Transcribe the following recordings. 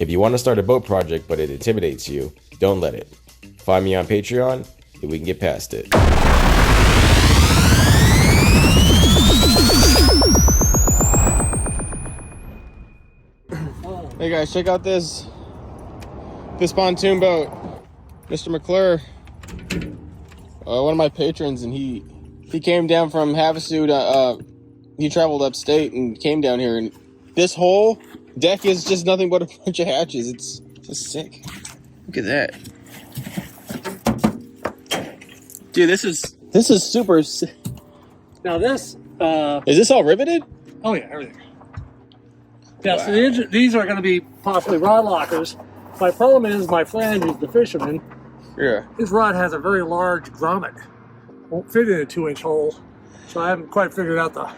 If you want to start a boat project but it intimidates you, don't let it. Find me on Patreon and we can get past it. Hey guys, check out this pontoon boat. Mr. McClure, one of my patrons, and he came down from Havasu. He traveled upstate and came down here, and this whole deck is just nothing but a bunch of hatches. It's just sick. Look at that, dude. This is super sick. Now this Is this all riveted? oh yeah, everything. Yeah, wow. So these are going to be possibly rod lockers. My problem is my friend who's the fisherman. Yeah. His rod has a very large grommet. Won't fit in a 2-inch hole, so I haven't quite figured out the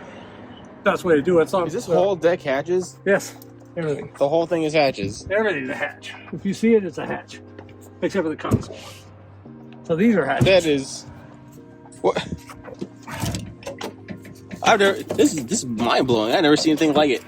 best way to do it. So Is this whole deck hatches? Yes, everything. The whole thing is hatches. Everything's a hatch. If you see it, it's a hatch, except for the console. So these are hatches. That is what. This is mind blowing. I've never seen anything like it.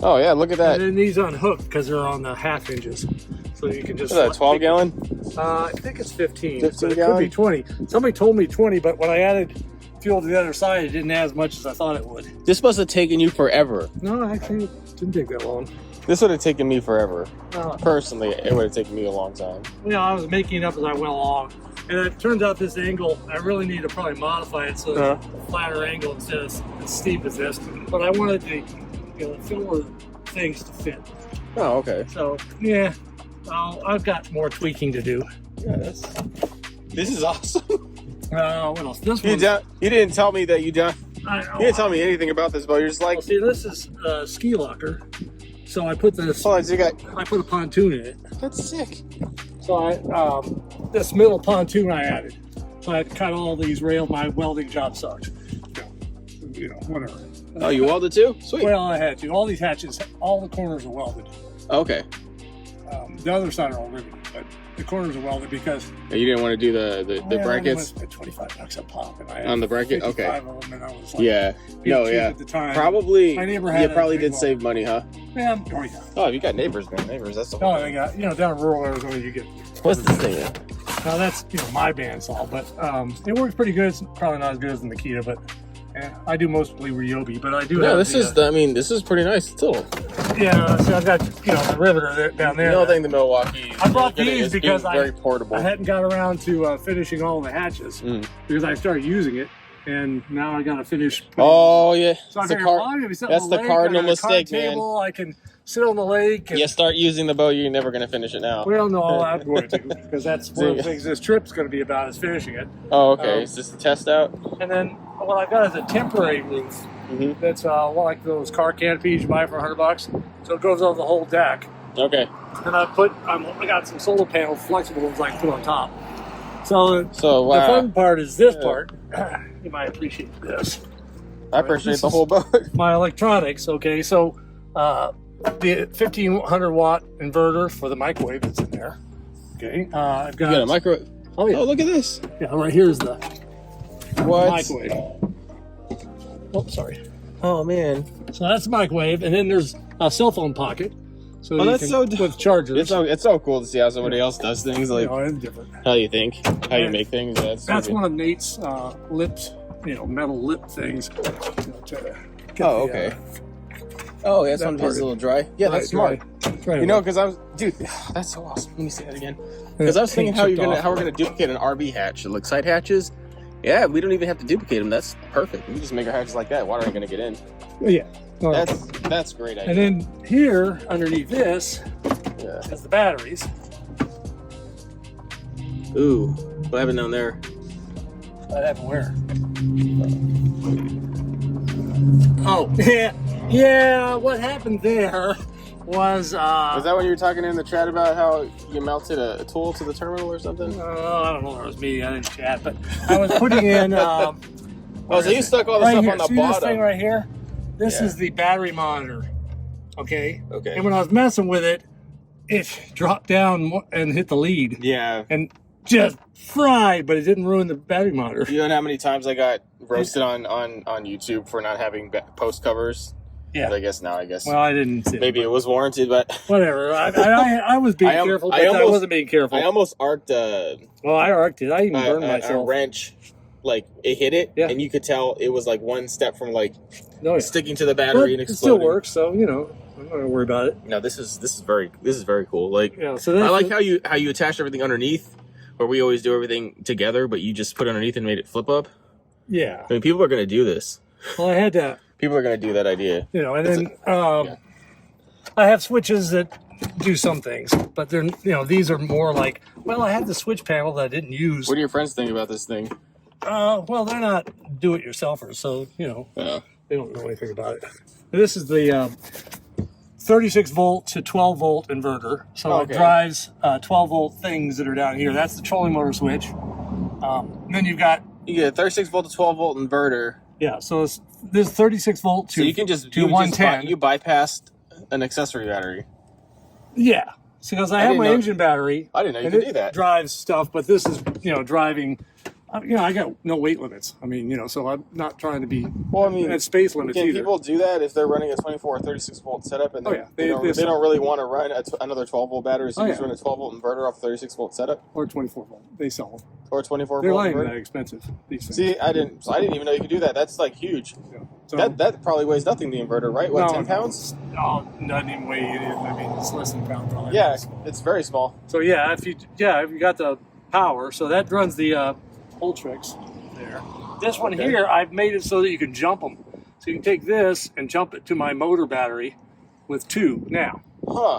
Oh yeah, look at that. And then these unhook because they're on the half hinges, so you can just. Is that a 12 gallon? I think it's 15. 15 It gallon? could be 20. Somebody told me 20, but when I added fuel to the other side, it didn't add as much as I thought it would. This must have taken you forever. No, actually, it didn't take that long. This would have taken me forever. Uh, Personally, it would have taken me a long time. I was making it up as I went along, and it turns out this angle, I really need to probably modify it so it's a flatter angle instead of as steep as this. But I wanted the filler things to fit. Oh, okay. So yeah, I've got more tweaking to do. Yeah, this is awesome. What else? This You one. didn't tell me that you done. I You didn't tell me anything about this boat. You're just like, Well, see, this is a ski locker. So I put this. hold on, so you got. I put a pontoon in it. That's sick. So this middle pontoon I added. So I cut all these rails. My welding job sucks. Whatever. Oh, you welded too? Sweet. Well, I had to. All these hatches, all the corners are welded. Okay. The other side are all riveted, but the corners are welded because You didn't want to do the brackets I spent $25 a pop, and I on the bracket. 55 Okay. of them, and I was like, Yeah. No. cheap Yeah. At the time. Probably. My neighbor had You a probably big did save money, huh? Yeah, oh yeah. Oh, you got neighbors, man. Neighbors. That's the whole Oh, they got down in rural Arizona you get. What's this thing? Now that's my bandsaw, but it works pretty good. It's probably not as good as the Makita, but I do mostly Ryobi. But I do. Yeah, have this is. This is pretty nice still. Yeah, so I've got the riveter down there. The only thing the Milwaukee. I brought is these being because very portable. I hadn't got around to finishing all the hatches because I started using it, and now I got to finish. Oh yeah, So I It's a figured, car- well, I'm gonna be sitting that's on the the lake, cardinal I got a card mistake, man. table, I can sit on the lake. And, You start using the boat, you're never gonna finish it now. Well, no, I'm going to because that's one of the things this trip's going to be about is finishing it. Oh, okay. Is this the test out? And then what I've got is a temporary roof. Mhm. That's like those car canopies you buy for $100. So it goes over the whole deck. Okay. And I got some solar panels, flexible ones I can put on top. So the fun part is this part. You might appreciate this. I appreciate the whole boat. My electronics. Okay, so the 1500 watt inverter for the microwave that's in there. Okay, I've got You got a micro. Oh yeah, Oh, look at this. yeah. Right here's the What? microwave. Oh, sorry. Oh man. So that's the microwave, and then there's a cell phone pocket. So Oh, you that's can, so with chargers. It's so cool to see how somebody else does things. Like it's different. how you think, how you And make things. That's one of Nate's lips, metal lip things. Oh, okay. Oh, that's that one of part his of little dry. Yeah, that's smart. Right. You know, because I was, dude, that's so awesome. Let me say that again. Because I was thinking how we're gonna duplicate an RV hatch. It looks side hatches. Yeah, we don't even have to duplicate them. That's perfect. We just make our hatches like that. Water ain't gonna get in. Yeah. That's a great idea. And then here, underneath this, is the batteries. Ooh, what happened down there? What happened where? Oh, yeah. What happened there was. Was that when you were talking in the chat about how you melted a tool to the terminal or something? I don't know. It was me. I didn't chat, but I was putting in. Oh, so you stuck all this right stuff here. on the See bottom. this thing right here? This Yeah. is the battery monitor. Okay. Okay. And when I was messing with it, it dropped down and hit the lead. Yeah. And just fried, but it didn't ruin the battery monitor. You know how many times I got roasted on YouTube for not having post covers? But I guess now, Well, I didn't see maybe it. it was warranted, but Whatever. I was being careful, but I wasn't being careful. I almost arced Well, I arced it. I even burned a myself. wrench. Like, it hit it, and you could tell it was like one step from like sticking to the battery and But it exploding. still works, so you know, I'm not gonna worry about it. No, this is very cool. Like, So I like how you attach everything underneath, where we always do everything together, but you just put underneath and made it flip up. Yeah. I mean, people are gonna do this. Well, I had to. People are gonna do that idea. You know, and then I have switches that do some things, but they're these are more like, well, I had the switch panel that I didn't use. What do your friends think about this thing? Well, they're not do-it-yourselfers, so they don't know anything about it. This is the 36 volt to 12 volt inverter, so it drives 12 volt things that are down here. That's the trolling motor switch. And then you get a 36 volt to 12 volt inverter. Yeah, so this 36 volt to, so you can just to 110. You bypassed an accessory battery. Yeah, because I have my engine battery. I didn't know you could do that. Drives stuff, but this is driving. I got no weight limits. I mean, so I'm not trying to be. Well, I mean, at space limits can either. People do that if they're running a 24 or 36 volt setup, and they don't really want to run another 12 volt battery, so you just run a 12 volt inverter off a 36 volt setup or 24 volt. They sell them. Or 24 They're volt. They're not that expensive. These things. See, I didn't even know you could do that. That's like huge. Yeah. So, that probably weighs nothing. The inverter, right? What, 10 pounds? Oh, doesn't even weigh anything. I mean, it's less than a pound probably. Yeah, it's very small. So if you got the power, so that runs the Ultrix. There. This one here, I've made it so that you can jump them. So you can take this and jump it to my motor battery with 2 now.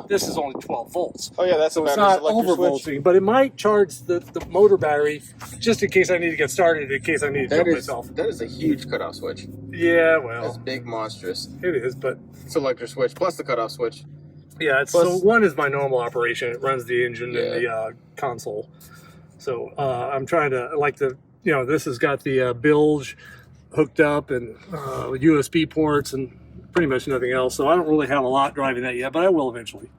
This is only 12 volts. Oh yeah, that's so it's not overvolting, but it might charge the motor battery just in case I need to get started, in case I need to jump myself. That is a huge cutoff switch. Yeah, well. That's big, monstrous. It is, but... It's an electric switch, plus the cutoff switch. Yeah, so one is my normal operation. It runs the engine and the console. So I'm trying to, this has got the bilge hooked up and USB ports and pretty much nothing else. So I don't really have a lot driving that yet, but I will eventually.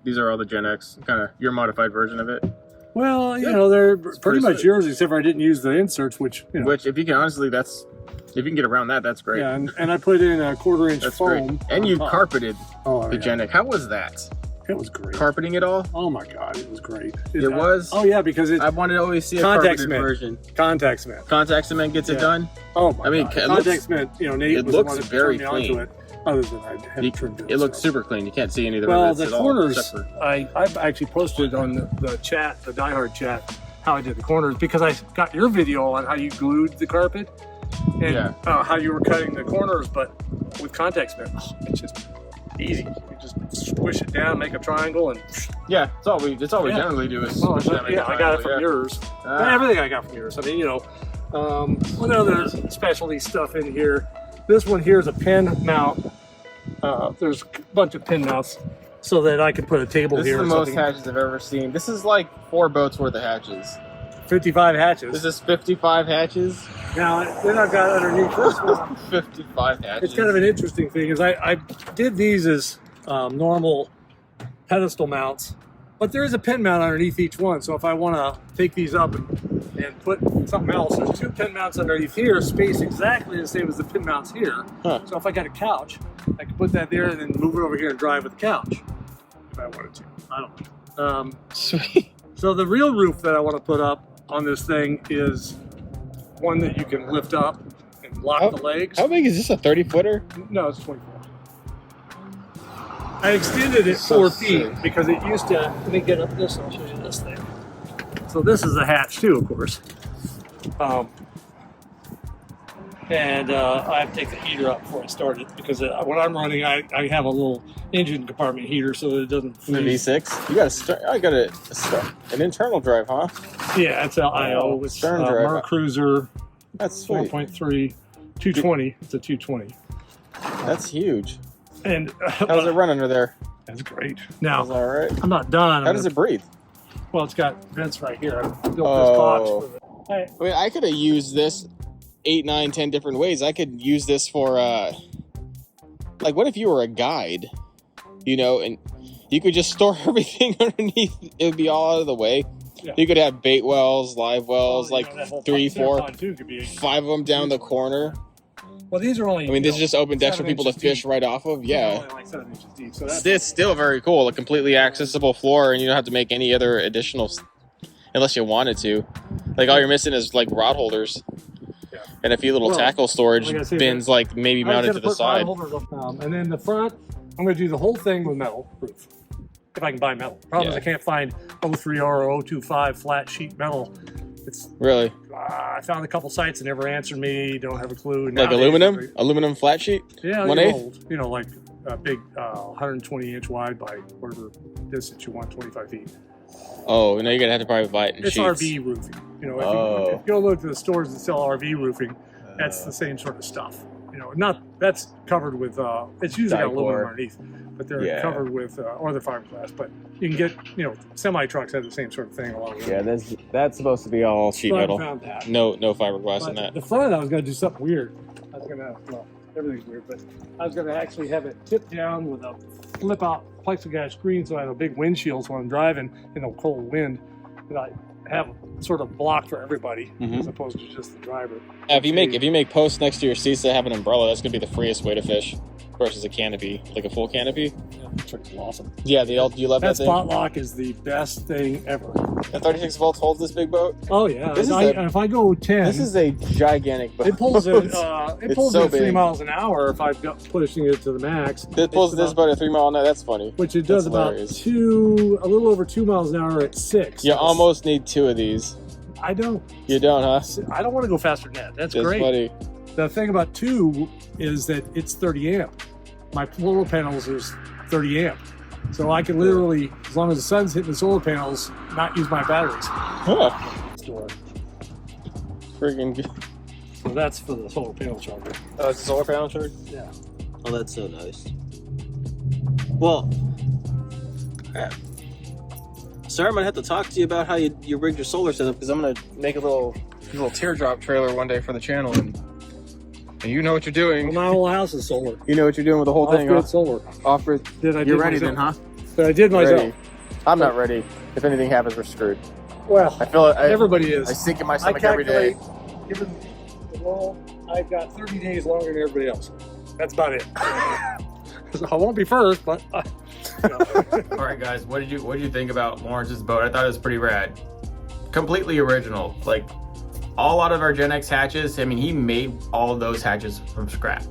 These are all the Gen X, kind of your modified version of it. Well, they're pretty much yours, except for I didn't use the inserts, which, Which, if you can honestly, if you can get around that, that's great. Yeah, and I put in a 1/4 inch foam. Great. And you carpeted the Gen X. How was that? It was great. Carpeting it all? Oh my God, it was great. It was? Oh yeah, because I wanted to always see a carpeted version. Contact cement. Contact cement gets it done? Oh my God. Contact cement, Nate it was looks the one that very turned me clean. onto it. Other than I had trimmed it. It looks super clean. You can't see any of the rivets at all. Well, the corners, I've actually posted on the chat, the Die Hard chat, how I did the corners, because I got your video on how you glued the carpet and how you were cutting the corners, but with contact cement, it's just easy. You just squish it down, make a triangle, and it's all we generally do is squish that. I got it from yours. Everything I got from yours. I mean, what other specialty stuff in here? This one here is a pin mount. There's a bunch of pin mounts so that I can put a table here. This is the most hatches I've ever seen. This is like 4 boats worth of hatches. 55 hatches. This is 55 hatches. Now, then I've got underneath this one 55 hatches. It's kind of an interesting thing is I did these as normal pedestal mounts, but there is a pin mount underneath each one. So if I want to take these up and put something else, there's 2 pin mounts underneath here, spaced exactly the same as the pin mounts here. So if I got a couch, I could put that there and then move it over here and drive with the couch if I wanted to. I don't know. Sweet. So the real roof that I want to put up on this thing is one that you can lift up and lock the legs. How big is this? A 30-footer? No, it's 24. I extended it 4 feet because it used to. Let me get up this. I'll show you this thing. So this is a hatch too, of course. And I have to take the heater up before I start it because when I'm running, I have a little engine compartment heater so that it doesn't freeze. The V6? You got a start. I got an internal drive, huh? Yeah, it's LIO. It's stern drive. Mer Cruiser. That's sweet. 4.3, 220. It's a 220. That's huge. And how's it run under there? That's great. Now, all right. I'm not done. How does it breathe? Well, it's got vents right here. I built this box for I mean, I could have used this 8, 9, 10 different ways. I could use this for like, what if you were a guide, and you could just store everything underneath. It would be all out of the way. Yeah. You could have bait wells, live wells, 3, 4, 5 of them down the corner. Well, these are only. I mean, this is just open decks for 7 people to inches fish deep. right off of. These are Yeah. only like 7 inches deep. So that's It's still very cool. A completely accessible floor, and you don't have to make any other additional, unless you wanted to. Like all you're missing is like rod holders, Yeah. and a few little Well, tackle storage like I said, bins, like maybe I was mounted gonna to the put side. rod holders up, and then the front, I'm going to do the whole thing with metal roof. If I can buy metal. Problem is Yeah. I can't find 030 or 025 flat sheet metal. It's Really, I found a couple sites that never answered me. Don't have a clue. like Nowadays, aluminum flat sheet. Yeah, 1/8? old. You know, like a big 120 inch wide by whatever distance you want, 25 feet. Oh, no, you're gonna have to probably buy it in It's sheets. RV roofing. You know, Oh. if you go look to the stores that sell RV roofing, that's the same sort of stuff. You know, not that's covered with. It's usually got aluminum Dicor. underneath, but they're Yeah. covered with or they're fiberglass. But you can get, you know, semi trucks have the same sort of thing along with. Yeah, that's supposed to be all sheet So I metal. found that. No fiberglass in But that. the front, I was going to do something weird. I was going to, well, everything's weird, but I was going to actually have it tipped down with a flip out plexiglass screen so I have a big windshield so when I'm driving in a cold wind, that I have sort of block for everybody Mhm. as opposed to just the driver. If you make posts next to your seats that have an umbrella, that's gonna be the freest way to fish versus a canopy, like a full canopy. Yeah, trick's awesome. Yeah, do you love that That thing? spot lock is the best thing ever. The 36 volts holds this big boat. Oh yeah, This is if I go 10, This is a gigantic boat. it pulls it. It It's pulls so it at 3 big. miles an hour if I'm pushing it to the max. It pulls It's this about- boat at 3 mile an hour. That's funny. which it does That's about hilarious. a little over 2 miles an hour at 6. You almost need 2 of these. I don't. You don't, huh? I don't want to go faster than that. That's That's great. funny. The thing about 2 is that it's 30 amp. My solar panels is 30 amp. So I can literally, as long as the sun's hitting the solar panels, not use my batteries. Huh. Store. Freaking good. So that's for the solar panel charger. Oh, it's a solar panel charge? Yeah. Oh, that's so nice. Well, sir, I'm gonna have to talk to you about how you rigged your solar setup because I'm gonna Make a little teardrop trailer one day for the channel, and you know what you're Well, doing. my whole house is solar. You know what you're doing with the whole thing. Off-grid solar. Off-grid. Did I You're did ready myself. then, huh? But I did myself. Ready. I'm not ready. If anything happens, we're screwed. Well, I feel it. everybody is. I sink in my I stomach every day. calculate, given the role, I've got 30 days longer than everybody else. That's about it. So I won't be first, but you know. All right, guys, what did you think about Lawrence's boat? I thought it was pretty rad. Completely original. Like a lot of our Gen X hatches. I mean, he made all of those hatches from scrap.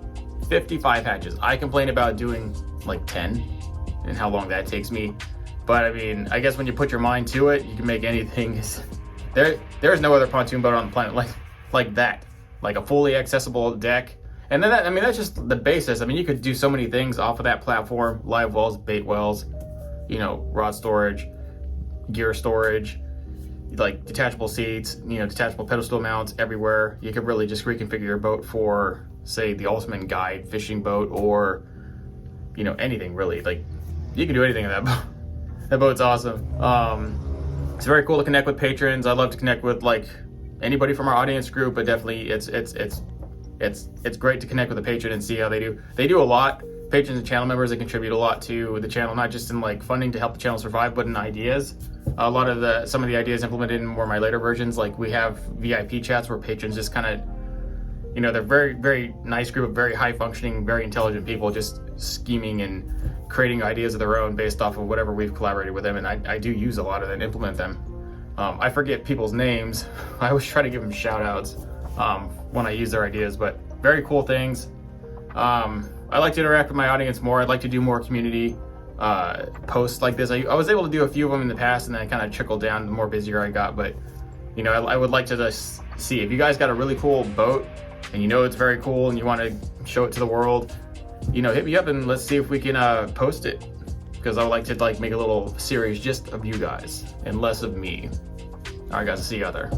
55 hatches. I complain about doing like 10 and how long that takes me. But I mean, I guess when you put your mind to it, you can make anything. There's no other pontoon boat on the planet like that. Like a fully accessible deck. And then I mean, that's just the basis. I mean, you could do so many things off of that platform: live wells, bait wells, you know, rod storage, gear storage, like detachable seats, you know, detachable pedestal mounts everywhere. You could really just reconfigure your boat for, say, the ultimate guide fishing boat, or, you know, anything really. Like, you can do anything in that boat. That boat's awesome. It's very cool to connect with patrons. I love to connect with like anybody from our audience group, but definitely it's great to connect with a patron and see how they do. They do a lot. Patrons and channel members, they contribute a lot to the channel, not just in like funding to help the channel survive, but in ideas. A lot of some of the ideas implemented in more of my later versions, like we have VIP chats where patrons just kind of, you know, they're very, very nice group of very high functioning, very intelligent people just scheming and creating ideas of their own based off of whatever we've collaborated with them. And I do use a lot of them, implement them. I forget people's names. I always try to give them shout outs when I use their ideas, but very cool things. I like to interact with my audience more. I'd like to do more community posts like this. I was able to do a few of them in the past, and then I kind of trickled down the more busier I got. But you know, I would like to just see if you guys got a really cool boat and you know it's very cool and you want to show it to the world. You know, hit me up and let's see if we can post it, because I would like to make a little series just of you guys and less of me. All right, guys, I'll see you out there.